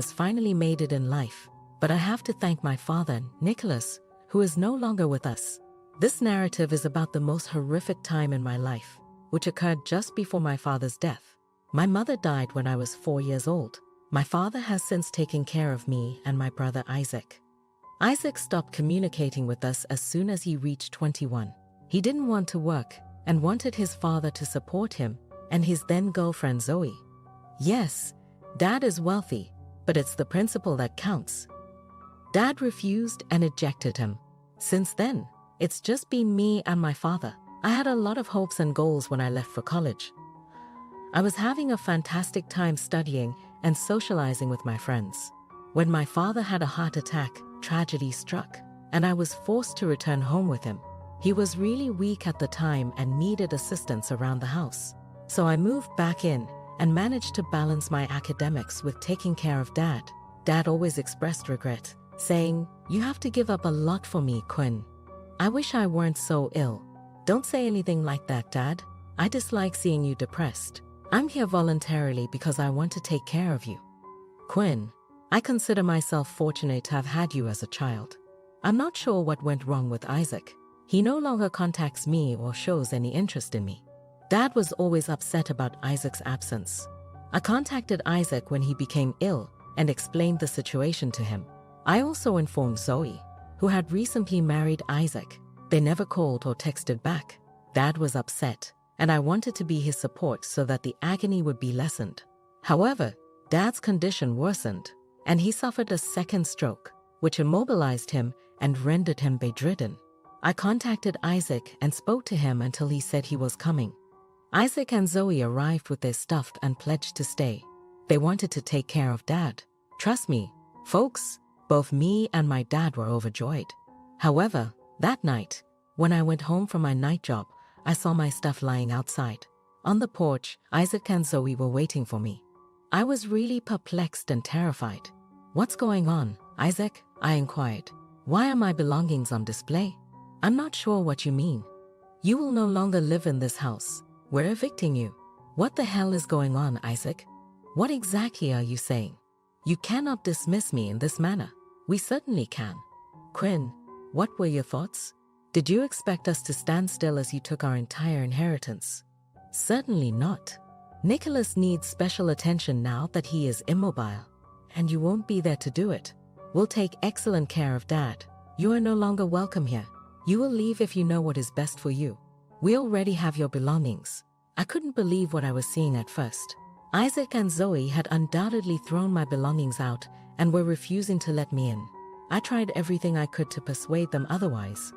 has finally made it in life, but I have to thank my father, Nicholas, who is no longer with us. This narrative is about the most horrific time in my life, which occurred just before my father's death. My mother died when I was 4 years old. My father has since taken care of me and my brother Isaac. Isaac stopped communicating with us as soon as he reached 21. He didn't want to work and wanted his father to support him and his then-girlfriend Zoe. Yes, Dad is wealthy, but it's the principle that counts. Dad refused and ejected him. Since then, it's just been me and my father. I had a lot of hopes and goals when I left for college. I was having a fantastic time studying and socializing with my friends. When my father had a heart attack, tragedy struck, and I was forced to return home with him. He was really weak at the time and needed assistance around the house. So I moved back in and managed to balance my academics with taking care of Dad. Dad always expressed regret, saying, "You have to give up a lot for me, Quinn. I wish I weren't so ill." "Don't say anything like that, Dad. I dislike seeing you depressed. I'm here voluntarily because I want to take care of you." "Quinn, I consider myself fortunate to have had you as a child. I'm not sure what went wrong with Isaac. He no longer contacts me or shows any interest in me." Dad was always upset about Isaac's absence. I contacted Isaac when he became ill and explained the situation to him. I also informed Zoe, who had recently married Isaac. They never called or texted back. Dad was upset, and I wanted to be his support so that the agony would be lessened. However, Dad's condition worsened, and he suffered a second stroke, which immobilized him and rendered him bedridden. I contacted Isaac and spoke to him until he said he was coming. Isaac and Zoe arrived with their stuff and pledged to stay. They wanted to take care of Dad. Trust me, folks, both me and my dad were overjoyed. However, that night, when I went home from my night job, I saw my stuff lying outside. On the porch, Isaac and Zoe were waiting for me. I was really perplexed and terrified. "What's going on, Isaac?" I inquired. "Why are my belongings on display?" "I'm not sure what you mean. You will no longer live in this house. We're evicting you." "What the hell is going on, Isaac? What exactly are you saying? You cannot dismiss me in this manner." "We certainly can." "Quinn, what were your thoughts? Did you expect us to stand still as you took our entire inheritance?" "Certainly not. Nicholas needs special attention now that he is immobile, and you won't be there to do it. We'll take excellent care of Dad. You are no longer welcome here. You will leave if you know what is best for you. We already have your belongings." I couldn't believe what I was seeing at first. Isaac and Zoe had undoubtedly thrown my belongings out and were refusing to let me in. I tried everything I could to persuade them otherwise,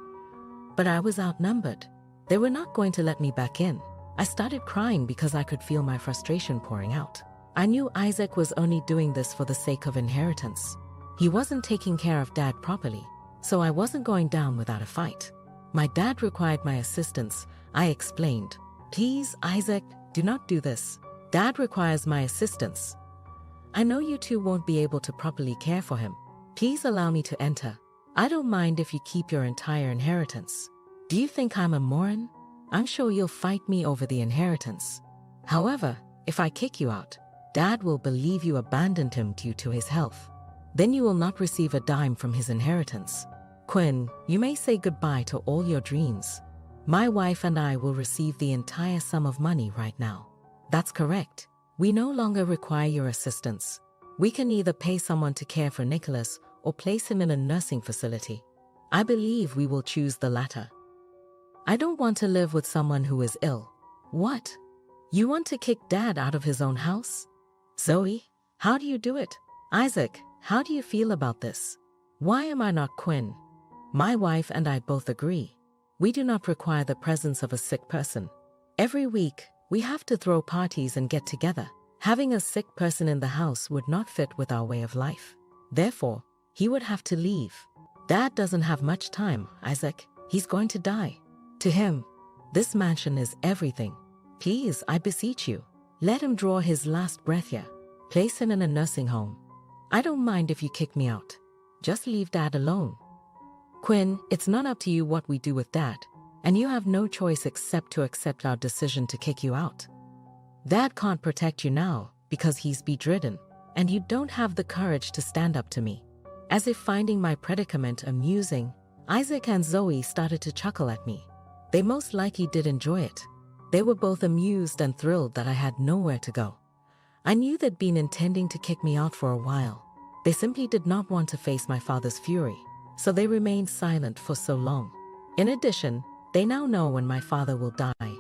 but I was outnumbered. They were not going to let me back in. I started crying because I could feel my frustration pouring out. I knew Isaac was only doing this for the sake of inheritance. He wasn't taking care of Dad properly, so I wasn't going down without a fight. My dad required my assistance. I explained, "Please, Isaac, do not do this. Dad requires my assistance. I know you two won't be able to properly care for him. Please allow me to enter. I don't mind if you keep your entire inheritance. Do you think I'm a moron? I'm sure you'll fight me over the inheritance. However, if I kick you out, Dad will believe you abandoned him due to his health. Then you will not receive a dime from his inheritance. Quinn, you may say goodbye to all your dreams. My wife and I will receive the entire sum of money right now." "That's correct. We no longer require your assistance. We can either pay someone to care for Nicholas or place him in a nursing facility. I believe we will choose the latter. I don't want to live with someone who is ill." "What? You want to kick Dad out of his own house? Zoe, how do you do it? Isaac, how do you feel about this? Why am I not Quinn?" My wife and I both agree. We do not require the presence of a sick person. Every week, we have to throw parties and get together. Having a sick person in the house would not fit with our way of life. Therefore, he would have to leave. Dad doesn't have much time, Isaac. He's going to die. To him, this mansion is everything. Please, I beseech you, let him draw his last breath here. Place him in a nursing home. I don't mind if you kick me out. Just leave Dad alone. Quinn, it's not up to you what we do with Dad, and you have no choice except to accept our decision to kick you out. Dad can't protect you now because he's bedridden. and you don't have the courage to stand up to me." As if finding my predicament amusing, Isaac and Zoe started to chuckle at me. They most likely did enjoy it. They were both amused and thrilled that I had nowhere to go. I knew they'd been intending to kick me out for a while. They simply did not want to face my father's fury, so they remained silent for so long. In addition, they now know when my father will die.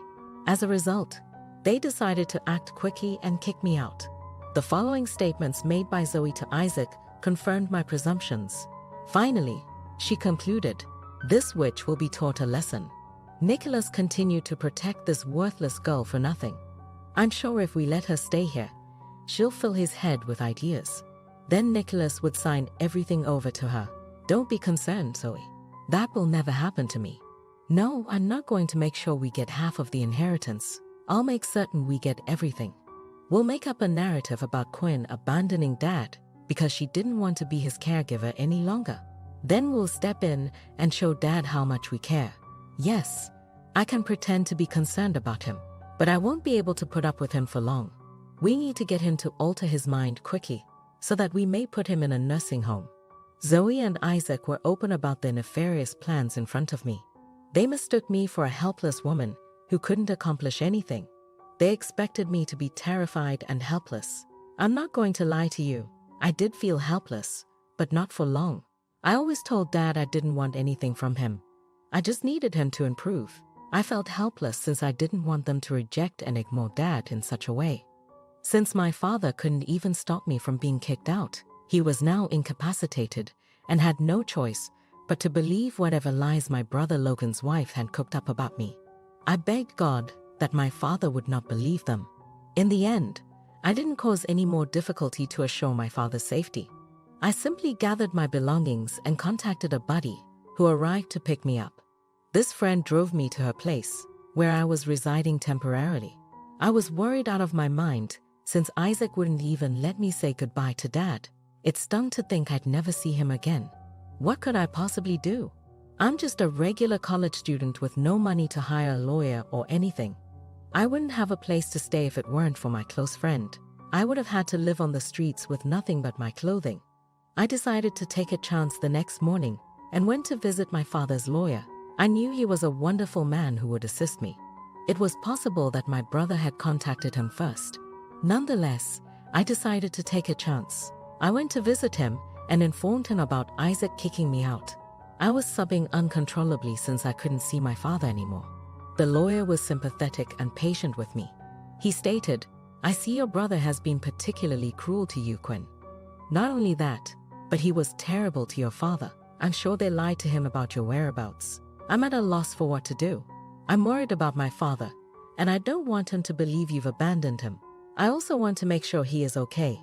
As a result, they decided to act quickly and kick me out. The following statements made by Zoe to Isaac confirmed my presumptions. Finally, she concluded, "This witch will be taught a lesson." Nicholas continued to protect this worthless girl for nothing. "I'm sure if we let her stay here, she'll fill his head with ideas. Then Nicholas would sign everything over to her. Don't be concerned, Zoe. That will never happen to me. No, I'm not going to make sure we get half of the inheritance. I'll make certain we get everything. We'll make up a narrative about Quinn abandoning Dad because she didn't want to be his caregiver any longer. Then we'll step in and show Dad how much we care. Yes, I can pretend to be concerned about him, but I won't be able to put up with him for long. We need to get him to alter his mind quickly so that we may put him in a nursing home." Zoe and Isaac were open about their nefarious plans in front of me. They mistook me for a helpless woman who couldn't accomplish anything. They expected me to be terrified and helpless. I'm not going to lie to you. I did feel helpless, but not for long. I always told Dad I didn't want anything from him. I just needed him to improve. I felt helpless since I didn't want them to reject and ignore Dad in such a way. Since my father couldn't even stop me from being kicked out, he was now incapacitated and had no choice but to believe whatever lies my brother Logan's wife had cooked up about me. I begged God that my father would not believe them. In the end, I didn't cause any more difficulty to assure my father's safety. I simply gathered my belongings and contacted a buddy who arrived to pick me up. This friend drove me to her place, where I was residing temporarily. I was worried out of my mind since Isaac wouldn't even let me say goodbye to Dad. It stung to think I'd never see him again. What could I possibly do? I'm just a regular college student with no money to hire a lawyer or anything. I wouldn't have a place to stay if it weren't for my close friend. I would have had to live on the streets with nothing but my clothing. I decided to take a chance the next morning and went to visit my father's lawyer. I knew he was a wonderful man who would assist me. It was possible that my brother had contacted him first. Nonetheless, I decided to take a chance. I went to visit him and informed him about Isaac kicking me out. I was sobbing uncontrollably since I couldn't see my father anymore. The lawyer was sympathetic and patient with me. He stated, "I see your brother has been particularly cruel to you, Quinn. Not only that, but he was terrible to your father. I'm sure they lied to him about your whereabouts. I'm at a loss for what to do. I'm worried about my father, and I don't want him to believe you've abandoned him. I also want to make sure he is okay.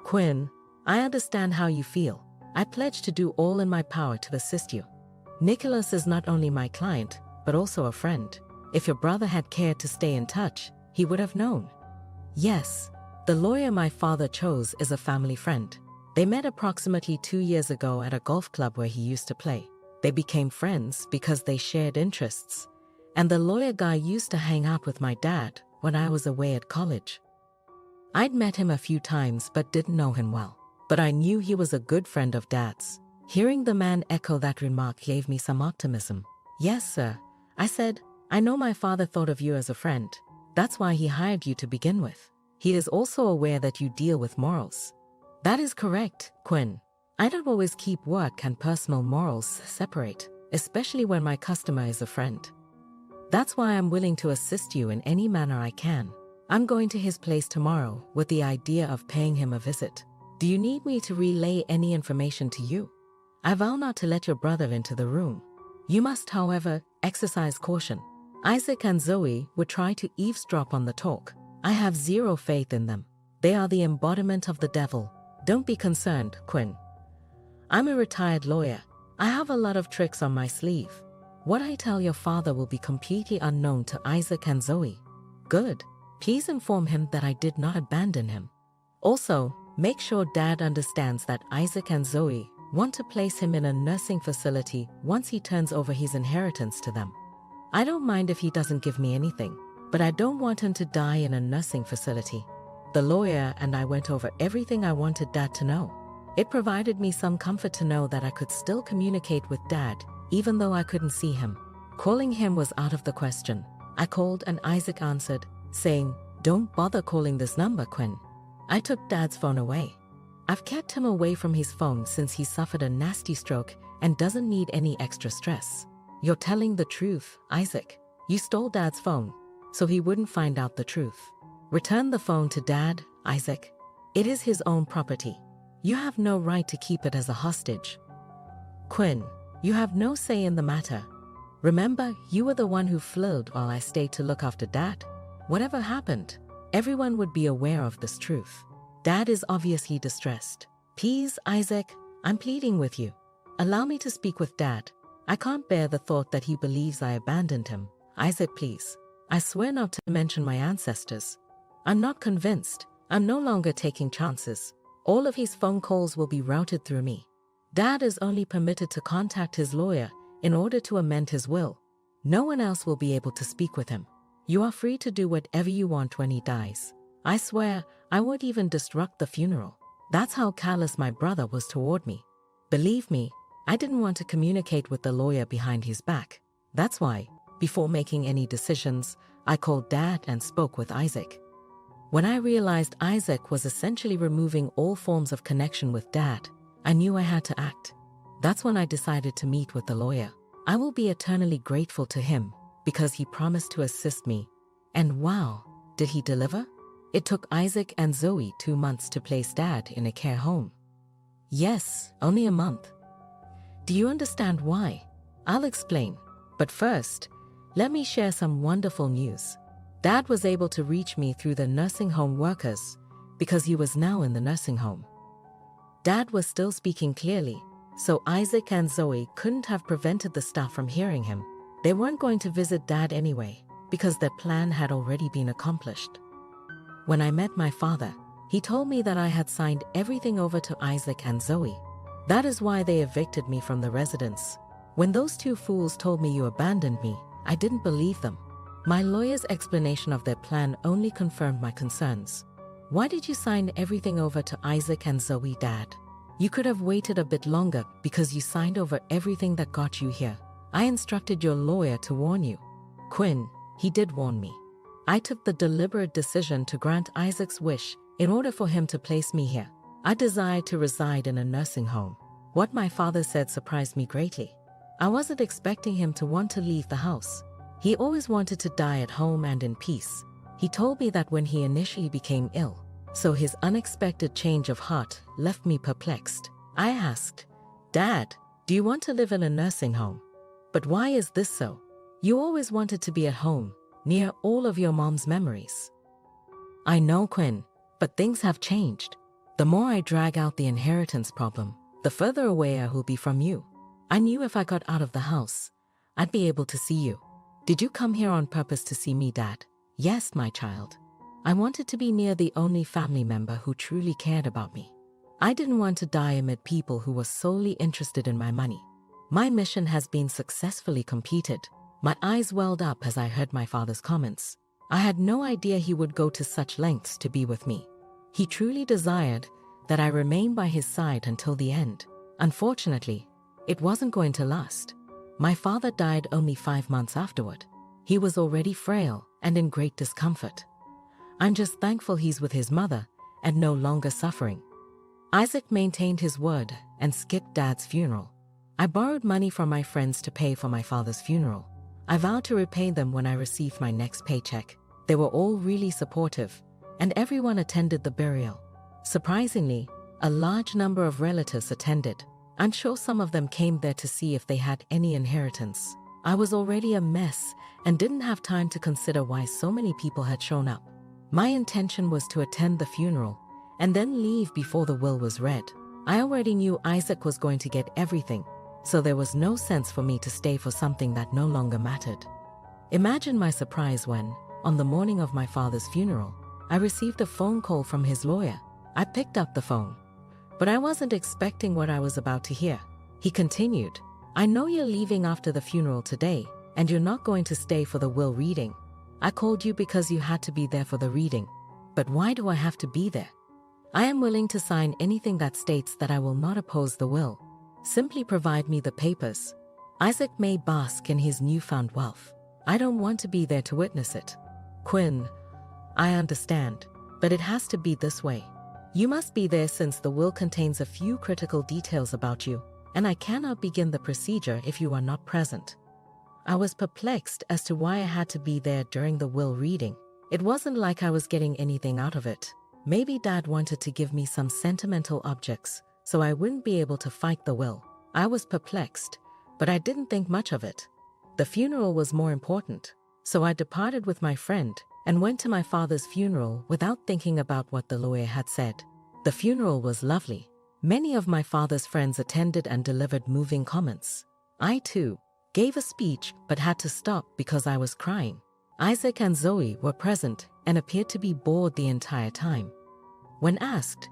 Quinn, I understand how you feel. I pledge to do all in my power to assist you. Nicholas is not only my client, but also a friend. If your brother had cared to stay in touch, he would have known." Yes, the lawyer my father chose is a family friend. They met approximately 2 years ago at a golf club where he used to play. They became friends because they shared interests, and the lawyer guy used to hang out with my dad when I was away at college. I'd met him a few times but didn't know him well, but I knew he was a good friend of Dad's. Hearing the man echo that remark gave me some optimism. "Yes, sir," I said, "I know my father thought of you as a friend. That's why he hired you to begin with. He is also aware that you deal with morals." "That is correct, Quinn. I don't always keep work and personal morals separate, especially when my customer is a friend. That's why I'm willing to assist you in any manner I can. I'm going to his place tomorrow with the idea of paying him a visit. Do you need me to relay any information to you? I vow not to let your brother into the room. You must, however, exercise caution." Isaac and Zoe would try to eavesdrop on the talk. I have zero faith in them. They are the embodiment of the devil. Don't be concerned, Quinn. I'm a retired lawyer. I have a lot of tricks on my sleeve. What I tell your father will be completely unknown to Isaac and Zoe. Good. Please inform him that I did not abandon him. Also, make sure Dad understands that Isaac and Zoe want to place him in a nursing facility once he turns over his inheritance to them. I don't mind if he doesn't give me anything, but I don't want him to die in a nursing facility. The lawyer and I went over everything I wanted Dad to know. It provided me some comfort to know that I could still communicate with Dad, even though I couldn't see him. Calling him was out of the question. I called and Isaac answered, saying, "Don't bother calling this number, Quinn." I took Dad's phone away. I've kept him away from his phone since he suffered a nasty stroke and doesn't need any extra stress. You're telling the truth, Isaac. You stole Dad's phone, so he wouldn't find out the truth. Return the phone to Dad, Isaac. It is his own property. You have no right to keep it as a hostage. Quinn, you have no say in the matter. Remember, you were the one who fled while I stayed to look after Dad. Whatever happened, everyone would be aware of this truth. Dad is obviously distressed. Please, Isaac, I'm pleading with you. Allow me to speak with Dad. I can't bear the thought that he believes I abandoned him. Isaac, please. I swear not to mention my ancestors. I'm not convinced. I'm no longer taking chances. All of his phone calls will be routed through me. Dad is only permitted to contact his lawyer in order to amend his will. No one else will be able to speak with him. You are free to do whatever you want when he dies. I swear, I won't even disrupt the funeral. That's how callous my brother was toward me. Believe me, I didn't want to communicate with the lawyer behind his back. That's why, before making any decisions, I called Dad and spoke with Isaac. When I realized Isaac was essentially removing all forms of connection with Dad, I knew I had to act. That's when I decided to meet with the lawyer. I will be eternally grateful to him because he promised to assist me. And wow, did he deliver? It took Isaac and Zoe 2 months to place Dad in a care home. Yes, only a month. Do you understand why? I'll explain. But first, let me share some wonderful news. Dad was able to reach me through the nursing home workers because he was now in the nursing home. Dad was still speaking clearly, so Isaac and Zoe couldn't have prevented the staff from hearing him. They weren't going to visit Dad anyway because their plan had already been accomplished. When I met my father, he told me that I had signed everything over to Isaac and Zoe. That is why they evicted me from the residence. When those two fools told me you abandoned me, I didn't believe them. My lawyer's explanation of their plan only confirmed my concerns. Why did you sign everything over to Isaac and Zoe, Dad? You could have waited a bit longer because you signed over everything that got you here. I instructed your lawyer to warn you. Quinn, he did warn me. I took the deliberate decision to grant Isaac's wish in order for him to place me here. I desired to reside in a nursing home. What my father said surprised me greatly. I wasn't expecting him to want to leave the house. He always wanted to die at home and in peace. He told me that when he initially became ill, so his unexpected change of heart left me perplexed. I asked, "Dad, do you want to live in a nursing home? But why is this so? You always wanted to be at home, near all of your mom's memories." I know, Quinn, but things have changed. The more I drag out the inheritance problem, the further away I will be from you. I knew if I got out of the house, I'd be able to see you. Did you come here on purpose to see me, Dad? Yes, my child. I wanted to be near the only family member who truly cared about me. I didn't want to die amid people who were solely interested in my money. My mission has been successfully completed. My eyes welled up as I heard my father's comments. I had no idea he would go to such lengths to be with me. He truly desired that I remain by his side until the end. Unfortunately, it wasn't going to last. My father died only 5 months afterward. He was already frail and in great discomfort. I'm just thankful he's with his mother and no longer suffering. Isaac maintained his word and skipped Dad's funeral. I borrowed money from my friends to pay for my father's funeral. I vowed to repay them when I received my next paycheck. They were all really supportive, and everyone attended the burial. Surprisingly, a large number of relatives attended. I'm sure some of them came there to see if they had any inheritance. I was already a mess and didn't have time to consider why so many people had shown up. My intention was to attend the funeral and then leave before the will was read. I already knew Isaac was going to get everything, so there was no sense for me to stay for something that no longer mattered. Imagine my surprise when, on the morning of my father's funeral, I received a phone call from his lawyer. I picked up the phone, but I wasn't expecting what I was about to hear. He continued, "I know you're leaving after the funeral today, and you're not going to stay for the will reading. I called you because you had to be there for the reading. But why do I have to be there? I am willing to sign anything that states that I will not oppose the will. Simply provide me the papers. Isaac may bask in his newfound wealth. I don't want to be there to witness it. Quinn, I understand, but it has to be this way. You must be there since the will contains a few critical details about you, and I cannot begin the procedure if you are not present. I was perplexed as to why I had to be there during the will reading. It wasn't like I was getting anything out of it. Maybe Dad wanted to give me some sentimental objects, so I wouldn't be able to fight the will. I was perplexed, but I didn't think much of it. The funeral was more important, so I departed with my friend and went to my father's funeral without thinking about what the lawyer had said. The funeral was lovely. Many of my father's friends attended and delivered moving comments. I, too, gave a speech but had to stop because I was crying. Isaac and Zoe were present and appeared to be bored the entire time. When asked,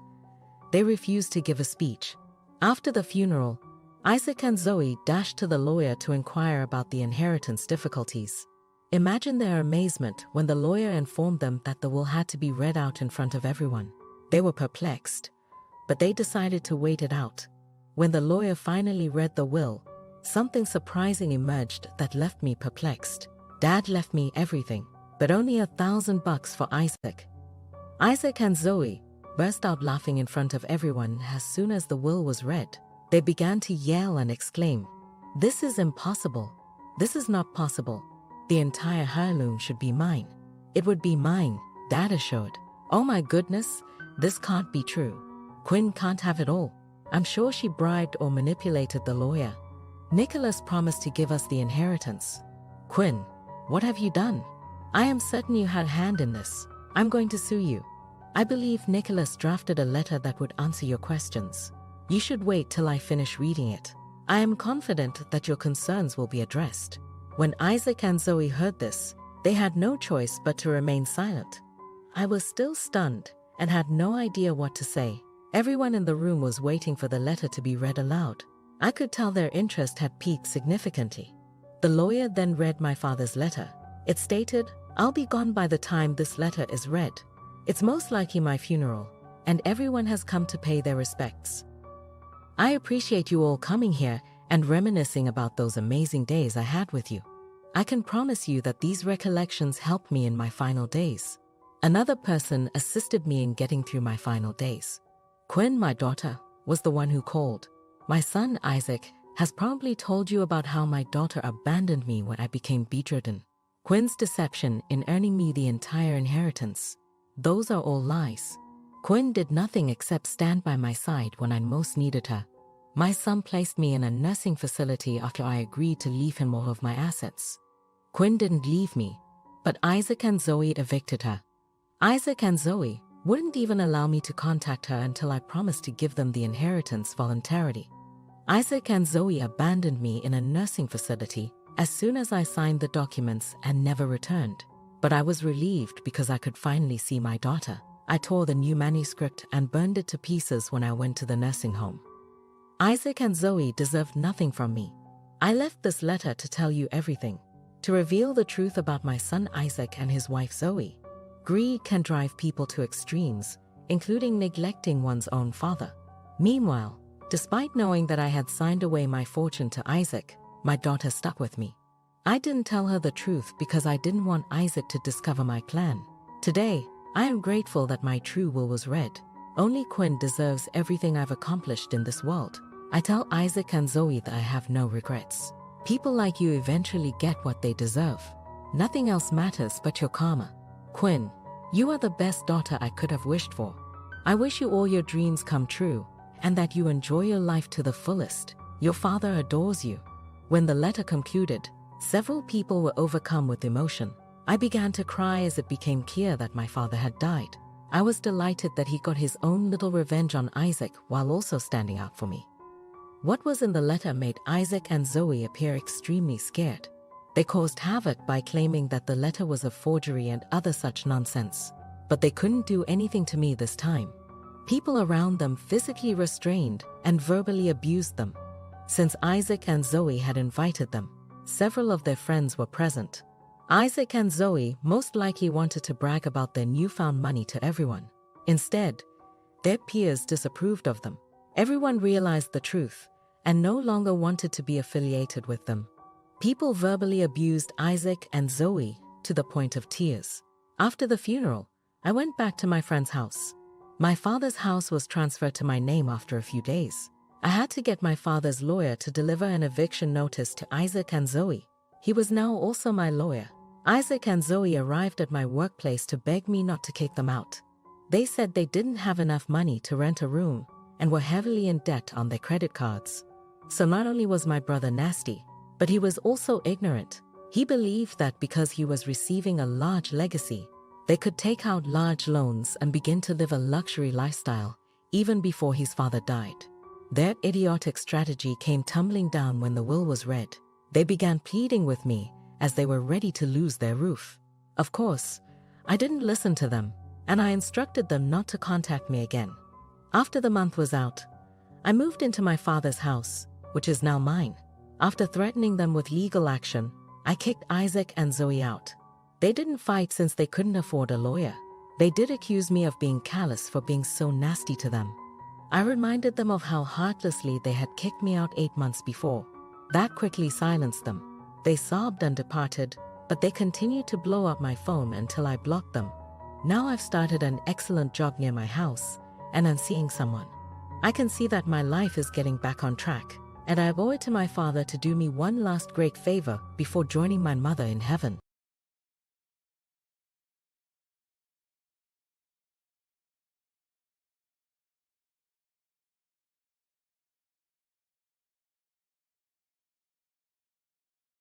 they refused to give a speech. After the funeral, Isaac and Zoe dashed to the lawyer to inquire about the inheritance difficulties. Imagine their amazement when the lawyer informed them that the will had to be read out in front of everyone. They were perplexed, but they decided to wait it out. When the lawyer finally read the will, something surprising emerged that left me perplexed. Dad left me everything, but only $1,000 for Isaac. Isaac and Zoe burst out laughing in front of everyone as soon as the will was read. They began to yell and exclaim, "This is impossible. This is not possible. The entire heirloom should be mine." "It would be mine," Dad assured. "Oh my goodness, this can't be true. Quinn can't have it all. I'm sure she bribed or manipulated the lawyer. Nicholas promised to give us the inheritance." "Quinn, what have you done? I am certain you had a hand in this. I'm going to sue you. I believe Nicholas drafted a letter that would answer your questions. You should wait till I finish reading it. I am confident that your concerns will be addressed." When Isaac and Zoe heard this, they had no choice but to remain silent. I was still stunned and had no idea what to say. Everyone in the room was waiting for the letter to be read aloud. I could tell their interest had peaked significantly. The lawyer then read my father's letter. It stated, "I'll be gone by the time this letter is read. It's most likely my funeral, and everyone has come to pay their respects. I appreciate you all coming here and reminiscing about those amazing days I had with you. I can promise you that these recollections helped me in my final days. Another person assisted me in getting through my final days. Quinn, my daughter, was the one who called. My son Isaac has probably told you about how my daughter abandoned me when I became bedridden. Quinn's deception in earning me the entire inheritance. Those are all lies. Quinn did nothing except stand by my side when I most needed her. My son placed me in a nursing facility after I agreed to leave him all of my assets. Quinn didn't leave me, but Isaac and Zoe evicted her. Isaac and Zoe wouldn't even allow me to contact her until I promised to give them the inheritance voluntarily. Isaac and Zoe abandoned me in a nursing facility as soon as I signed the documents and never returned. But I was relieved because I could finally see my daughter. I tore the new manuscript and burned it to pieces when I went to the nursing home. Isaac and Zoe deserved nothing from me. I left this letter to tell you everything, to reveal the truth about my son Isaac and his wife Zoe. Greed can drive people to extremes, including neglecting one's own father. Meanwhile, despite knowing that I had signed away my fortune to Isaac, my daughter stuck with me. I didn't tell her the truth because I didn't want Isaac to discover my plan. Today, I am grateful that my true will was read. Only Quinn deserves everything I've accomplished in this world. I tell Isaac and Zoe that I have no regrets. People like you eventually get what they deserve. Nothing else matters but your karma. Quinn, you are the best daughter I could have wished for. I wish you all your dreams come true, and that you enjoy your life to the fullest. Your father adores you." When the letter concluded, several people were overcome with emotion. I began to cry as it became clear that my father had died. I was delighted that he got his own little revenge on Isaac while also standing out for me. What was in the letter made Isaac and Zoe appear extremely scared. They caused havoc by claiming that the letter was a forgery and other such nonsense. But they couldn't do anything to me this time. People around them physically restrained and verbally abused them. Since Isaac and Zoe had invited them, several of their friends were present. Isaac and Zoe most likely wanted to brag about their newfound money to everyone. Instead, their peers disapproved of them. Everyone realized the truth and no longer wanted to be affiliated with them. People verbally abused Isaac and Zoe to the point of tears. After the funeral, I went back to my friend's house. My father's house was transferred to my name after a few days. I had to get my father's lawyer to deliver an eviction notice to Isaac and Zoe. He was now also my lawyer. Isaac and Zoe arrived at my workplace to beg me not to kick them out. They said they didn't have enough money to rent a room and were heavily in debt on their credit cards. So not only was my brother nasty, but he was also ignorant. He believed that because he was receiving a large legacy, they could take out large loans and begin to live a luxury lifestyle even before his father died. Their idiotic strategy came tumbling down when the will was read. They began pleading with me as they were ready to lose their roof. Of course, I didn't listen to them, and I instructed them not to contact me again. After the month was out, I moved into my father's house, which is now mine. After threatening them with legal action, I kicked Isaac and Zoe out. They didn't fight since they couldn't afford a lawyer. They did accuse me of being callous for being so nasty to them. I reminded them of how heartlessly they had kicked me out 8 months before. That quickly silenced them. They sobbed and departed, but they continued to blow up my phone until I blocked them. Now I've started an excellent job near my house, and I'm seeing someone. I can see that my life is getting back on track, and I owe it to my father to do me one last great favor before joining my mother in heaven.